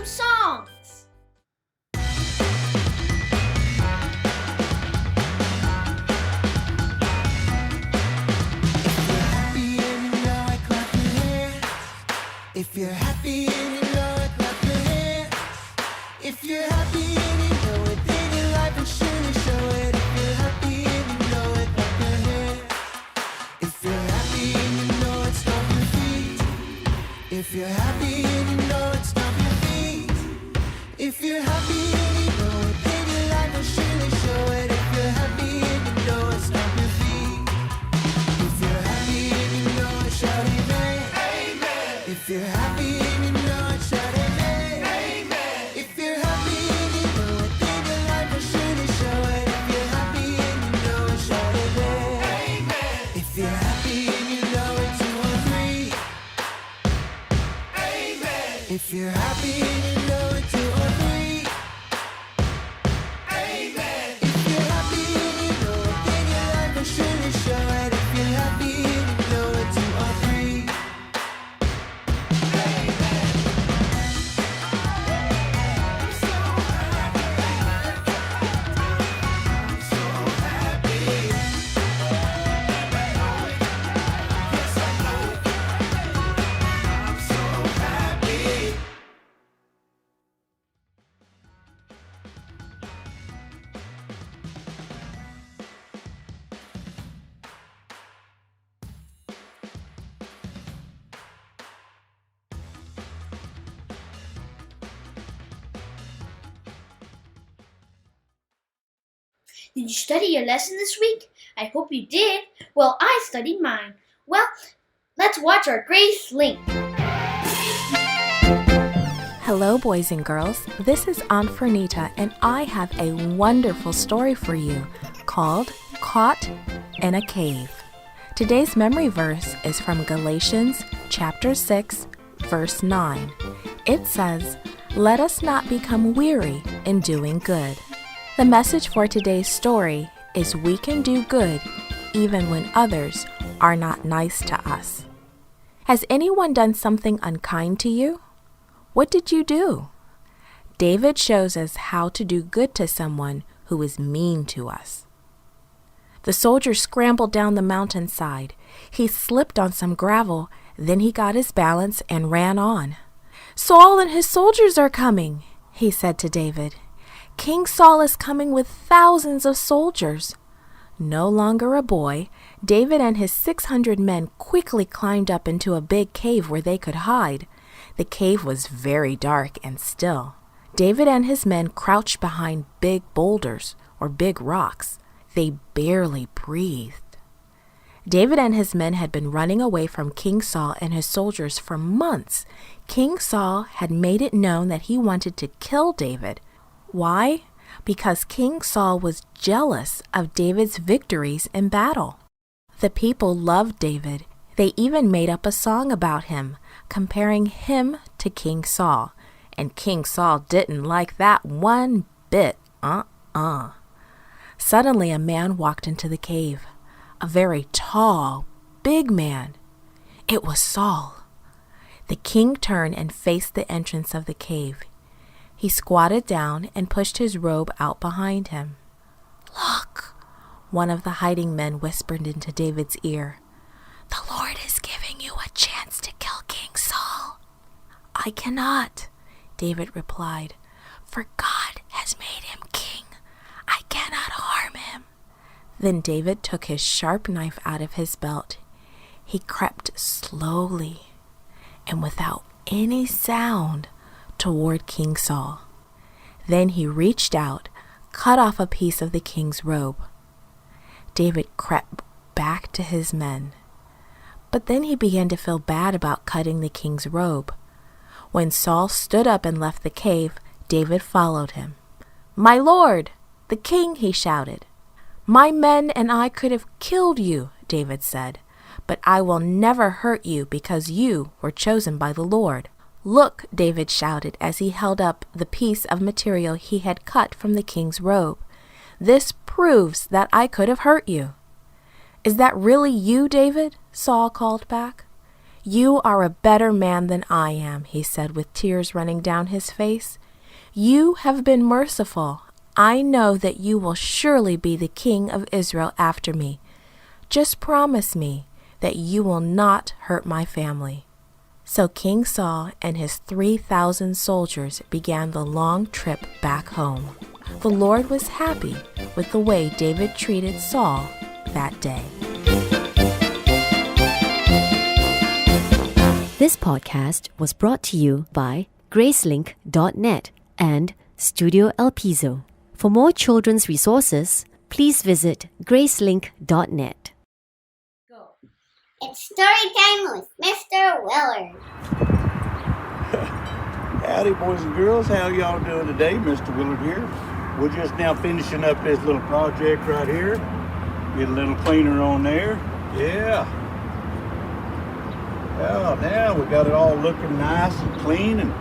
songs. If you're happy and you know it, clap your hands. If you're happy and you know it, then your life will surely show it. If you're happy and you know it, clap your hands. If you're happy and you know it, stomp your feet. If you're happy and you know it, stomp your feet. If you're happy and you know it, then your life will surely show it. If you're happy and you know it, stomp your feet. If you're happy and you know it, shout amen. If you're happy and you know it, shout amen. Amen. If you're happy and you know it, then your life will surely show it. If you're happy and you know it, shout amen. Amen. If you're happy and you know it, 2 or 3. Amen. If you're happy and you know it, 2 or 3. Amen. If you're happy and you know it, then your life will surely show it. If you're happy and you know it, 2 or 3. Did you study your lesson this week? I hope you did. Well, I studied mine. Well, let's watch our Grace Link. Hello, boys and girls. This is Aunt Fernita, and I have a wonderful story for you called Caught in a Cave. Today's memory verse is from Galatians chapter 6, verse 9. It says, "Let us not become weary in doing good." The message for today's story is we can do good even when others are not nice to us. Has anyone done something unkind to you? What did you do? David shows us how to do good to someone who is mean to us. The soldier scrambled down the mountainside. He slipped on some gravel, then he got his balance and ran on. "Saul and his soldiers are coming," he said to David. "King Saul is coming with thousands of soldiers." No longer a boy, David and his 600 men quickly climbed up into a big cave where they could hide. The cave was very dark and still. David and his men crouched behind big boulders or big rocks. They barely breathed. David and his men had been running away from King Saul and his soldiers for months. King Saul had made it known that he wanted to kill David. Why? Because King Saul was jealous of David's victories in battle. The people loved David. They even made up a song about him, comparing him to King Saul. And King Saul didn't like that one bit. Suddenly a man walked into the cave. A very tall, big man. It was Saul. The king turned and faced the entrance of the cave. He squatted down and pushed his robe out behind him. "Look," one of the hiding men whispered into David's ear. "The Lord is giving you a chance to kill King Saul." "I cannot," David replied, "for God has made him king. I cannot harm him." Then David took his sharp knife out of his belt. He crept slowly and without any sound toward King Saul. Then he reached out, cut off a piece of the king's robe. David crept back to his men. But then he began to feel bad about cutting the king's robe. When Saul stood up and left the cave, David followed him. "My lord, the king," he shouted. "My men and I could have killed you," David said, "but I will never hurt you because you were chosen by the Lord." "Look," David shouted as he held up the piece of material he had cut from the king's robe. "This proves that I could have hurt you." "Is that really you, David?" Saul called back. "You are a better man than I am," he said with tears running down his face. "You have been merciful. I know that you will surely be the king of Israel after me. Just promise me that you will not hurt my family." So King Saul and his 3,000 soldiers began the long trip back home. The Lord was happy with the way David treated Saul that day. This podcast was brought to you by Gracelink.net and Studio El Piso. For more children's resources, please visit Gracelink.net. Go. It's story time with Mr. Willard. Howdy, boys and girls. How y'all doing today? Mr. Willard here. We're just now finishing up this little project right here. Get a little cleaner on there. Yeah. Well, now we got it all looking nice and clean, and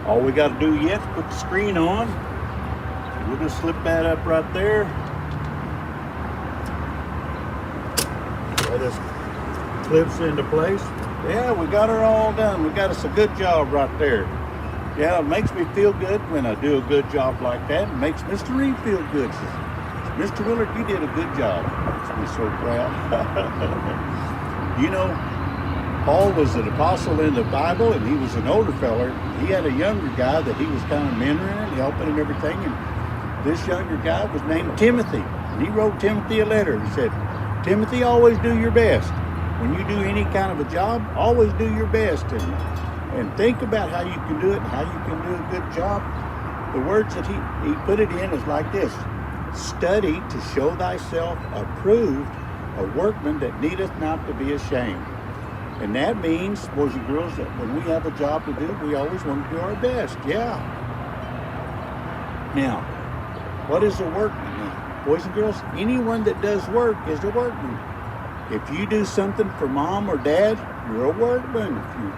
all we got to do yet is put the screen on. We'll just slip that up right there. That just clips into place. Yeah, we got her all done. We got us a good job right there. Yeah, it makes me feel good when I do a good job like that. It makes Mr. Reed feel good. Says, "Mr. Willard, you did a good job." Makes me so proud. You know, Paul was an apostle in the Bible, and he was an older feller. He had a younger guy that he was kind of mentoring and helping and everything. And this younger guy was named Timothy. And he wrote Timothy a letter. He said, "Timothy, always do your best. When you do any kind of a job, always do your best. And think about how you can do it and how you can do a good job." The words that he put it in is like this: "Study to show thyself approved, a workman that needeth not to be ashamed." And that means, boys and girls, that when we have a job to do, we always want to do our best. Yeah. Now, what is a workman? Now, boys and girls, anyone that does work is a workman. If you do something for mom or dad, you're a workman. If you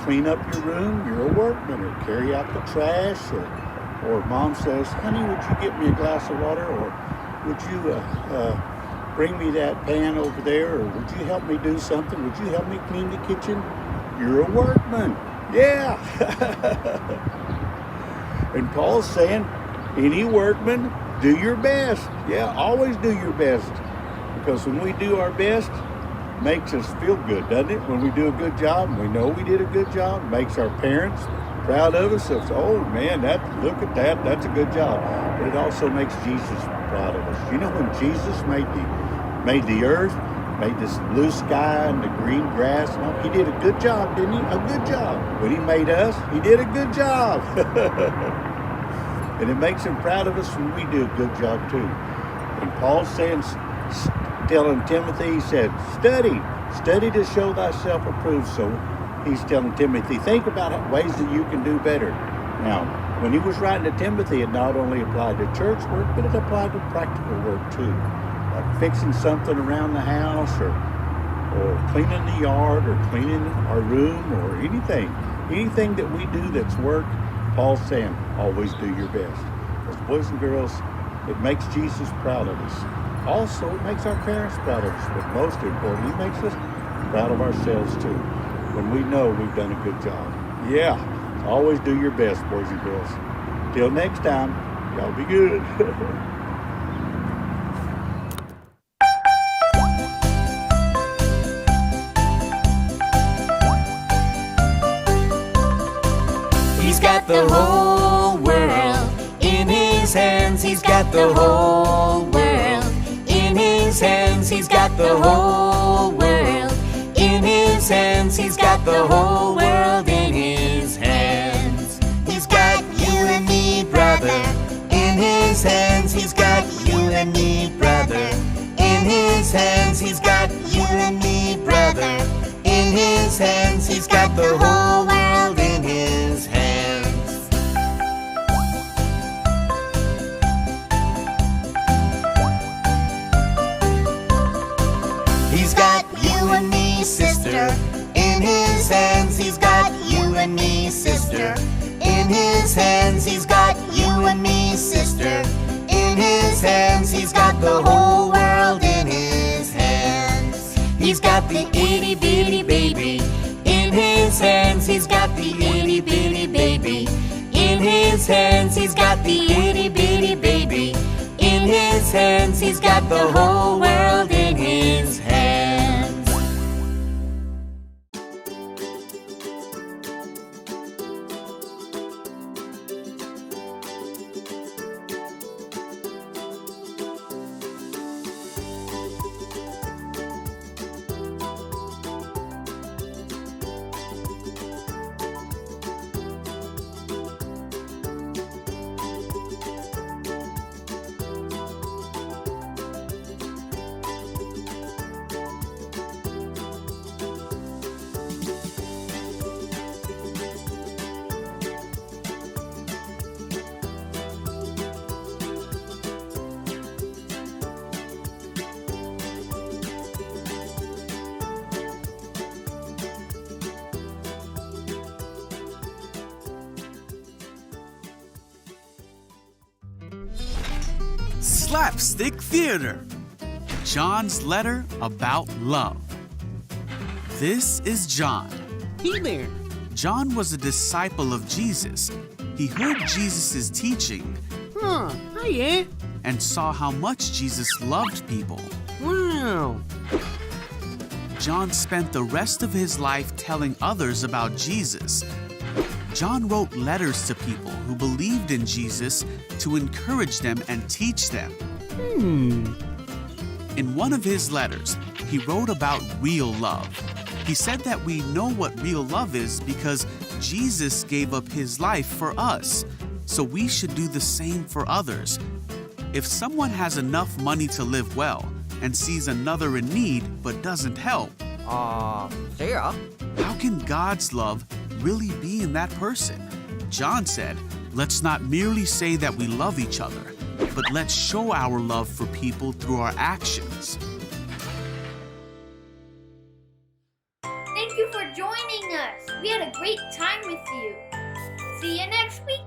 clean up your room, you're a workman. Or carry out the trash, or mom says, "Honey, would you get me a glass of water?" Or "Would you bring me that pan over there?" Or "Would you help me do something? Would you help me clean the kitchen?" You're a workman. Yeah. And Paul's saying, any workman, do your best. Yeah, always do your best. Because when we do our best, it makes us feel good, doesn't it? When we do a good job, and we know we did a good job, it makes our parents proud of us. It's, "Oh man, look at that, that's a good job." But it also makes Jesus proud of us. You know, when Jesus made the earth, made this blue sky and the green grass, he did a good job, didn't he? A good job. When he made us, he did a good job. And it makes him proud of us when we do a good job too. And Paul's saying, telling Timothy, he said, study to show thyself approved. So he's telling Timothy, think about ways that you can do better. Now, when he was writing to Timothy, it not only applied to church work, but it applied to practical work too. Like fixing something around the house, or cleaning the yard, or cleaning our room, or anything that we do that's work. Paul's saying, always do your best. Because boys and girls, it makes Jesus proud of us. Also, it makes our parents proud of us, but most importantly, it makes us proud of ourselves too, when we know we've done a good job. Yeah, always do your best, boys and girls. Till next time, y'all be good. He's got the whole world in his hands. He's got the whole world in his hands. He's got the whole world in his hands. He's got the whole world in his hands. He's got you and me, brother, in his hands. He's got you and me, brother, in his hands. He's got you and me, brother, in his hands. He's got the whole world in his hands. He's got you and me, sister, in his hands. He's got you and me, sister, in his hands. He's got you and me, sister, in his hands. He's got the whole world in his hands. He's got the itty bitty baby his hands he's got the itty bitty baby. In his hands he's got the itty bitty baby. In his hands he's got the whole world in his hands. Slapstick Theater. John's Letter About Love. This is John. Hey there. John was a disciple of Jesus. He heard Jesus' teaching Oh yeah. and saw how much Jesus loved people. Wow. John spent the rest of his life telling others about Jesus. John wrote letters to people who believed in Jesus to encourage them and teach them. In one of his letters, he wrote about real love. He said that we know what real love is because Jesus gave up his life for us, so we should do the same for others. If someone has enough money to live well and sees another in need but doesn't help, Sarah. how can God's love really be in that person? John said, let's not merely say that we love each other, but let's show our love for people through our actions. Thank you for joining us. We had a great time with you. See you next week.